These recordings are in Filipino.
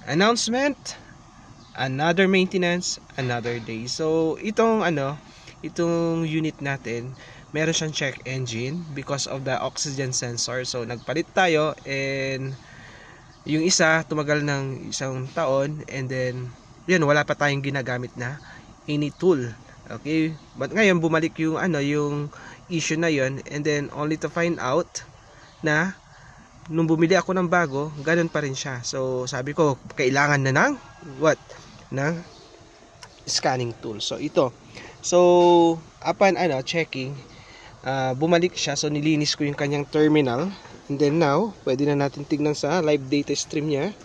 announcement, another maintenance, another day. So itong unit natin, meron siyang check engine because of the oxygen sensor. So nagpalit tayo, and yung isa tumagal ng 1 taon, and then yun, wala pa tayong ginagamit na any tool. Okay, but ngayon bumalik yung yung issue na yun, and then only to find out na nung bumili ako ng bago, ganun pa rin siya. So sabi ko, kailangan na ng scanning tool. So ito, so upon checking, bumalik siya. So nilinis ko yung kanyang terminal, and then now pwede na natin tignan sa live data stream niya.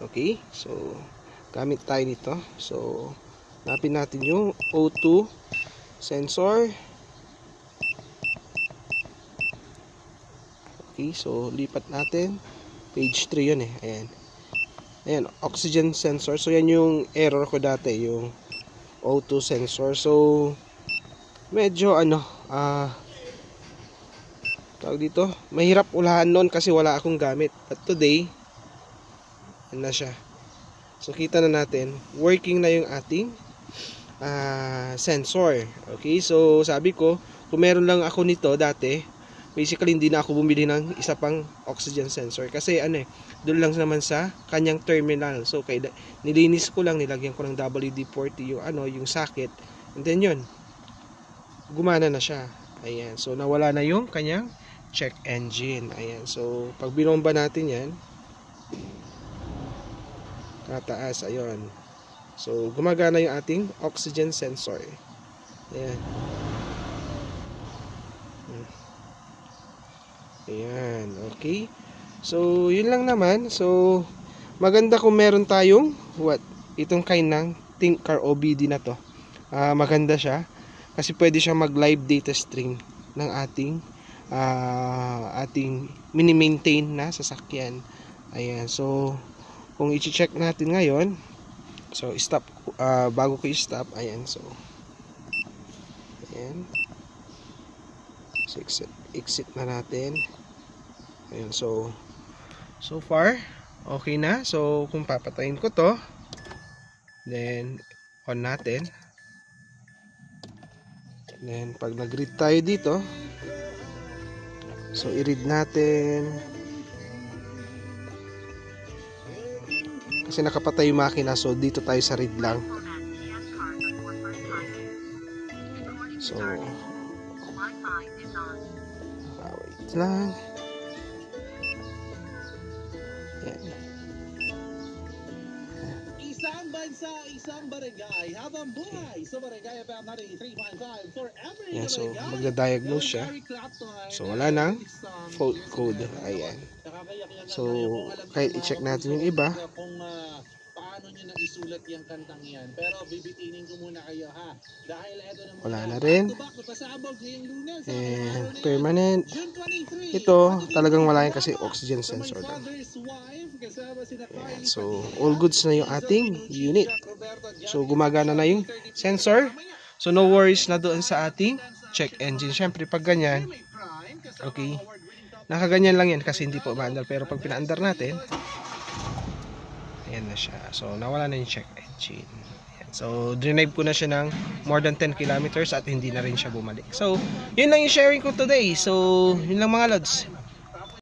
Okay, so gamit tayo nito. So hanapin natin yung O2 sensor. Okay, so lipat natin. Page 3 yun eh. Ayan, oxygen sensor. So yan yung error ko dati, yung O2 sensor. So medyo tawag dito, mahirap ulahan noon kasi wala akong gamit. But today, yan na siya. So kita na natin, working na yung ating sensor. Okay, so sabi ko, kung meron lang ako nito dati, basically hindi na ako bumili ng isa pang oxygen sensor kasi doon lang naman sa kanyang terminal. So nilinis ko lang, nilagyan ko ng WD-40 yung socket, and then yun, gumana na siya. Ayan, so nawala na yung kanyang check engine. Ayan, so pag binomba natin yan, tataas. Ayun, so gumagana yung ating oxygen sensor. Ayan. Ayan, okay. So yun lang naman. So maganda kung meron tayong itong kind ng ThinkCar OBD na to. Maganda siya kasi pwede siya mag live data stream ng ating mini-maintain na sasakyan. Ayan, so kung i-check natin ngayon, so stop, bago ko i-stop, ayan, so ayan, so exit na natin. Ayan, so far okay na. So kung papatayin ko to, then on natin, then pag nag-read tayo dito, so i-read natin kasi nakapatay yung makina, so dito tayo sa read lang. So wait lang. Isang barangay habang buhay sa Barangay FM 93.5 for every barangay. So magda-diagnose siya. So wala nang fault code. Ayan. So kahit i-check natin yung iba, kung paano niyo na isulat yung kantang yan. Pero bibitinin ko muna kayo ha. Dahil ito na wala na rin. Permanent. Ito talagang wala yan kasi oxygen sensor lang. Ayan. So all goods na yung ating unit. So gumagana na yung sensor. So no worries na doon sa ating check engine. Syempre pag ganyan, okay, nakaganyan lang yan kasi hindi po maandar. Pero pag pinaandar natin, ayan na siya. So nawala na yung check engine. Ayan. So drive ko na siya ng more than 10 kilometers at hindi na rin siya bumalik. So yun lang yung sharing ko today. So yun lang mga lods.